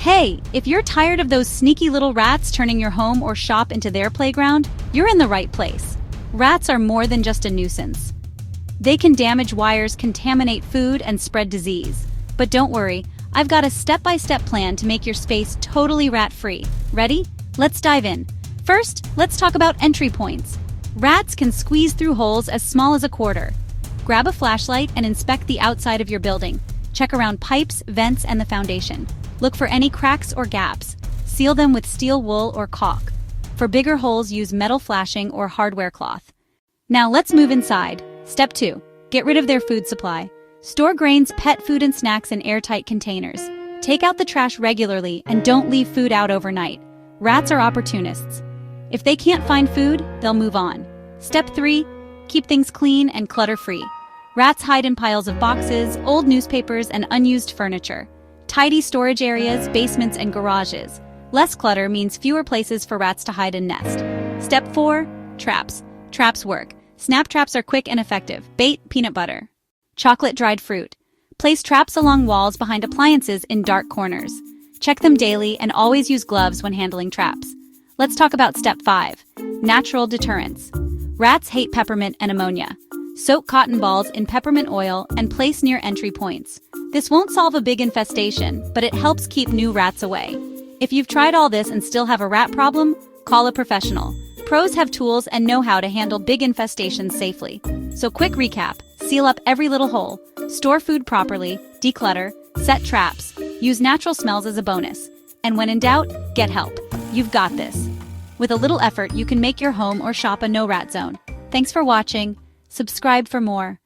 Hey, if you're tired of those sneaky little rats turning your home or shop into their playground, you're in the right place. Rats are more than just a nuisance. They can damage wires, contaminate food, and spread disease. But don't worry, I've got a step-by-step plan to make your space totally rat-free. Ready? Let's dive in. First, let's talk about entry points. Rats can squeeze through holes as small as a quarter. Grab a flashlight and inspect the outside of your building. Check around pipes, vents, and the foundation. Look for any cracks or gaps. Seal them with steel wool or caulk. For bigger holes, use metal flashing or hardware cloth. Now let's move inside. Step 2. Get rid of their food supply. Store grains, pet food, and snacks in airtight containers. Take out the trash regularly and don't leave food out overnight. Rats are opportunists. If they can't find food, they'll move on. Step 3. Keep things clean and clutter-free. Rats hide in piles of boxes, old newspapers, and unused furniture. Tidy storage areas, basements, and garages. Less clutter means fewer places for rats to hide and nest. Step 4. Traps. Traps work. Snap traps are quick and effective. Bait, peanut butter. Chocolate, dried fruit. Place traps along walls behind appliances in dark corners. Check them daily and always use gloves when handling traps. Let's talk about Step 5. Natural deterrents. Rats hate peppermint and ammonia. Soak cotton balls in peppermint oil and place near entry points. This won't solve a big infestation, but it helps keep new rats away. If you've tried all this and still have a rat problem, call a professional. Pros have tools and know how to handle big infestations safely. So quick recap: seal up every little hole, store food properly, declutter, set traps, use natural smells as a bonus. And when in doubt, get help. You've got this. With a little effort, you can make your home or shop a no-rat zone. Thanks for watching. Subscribe for more.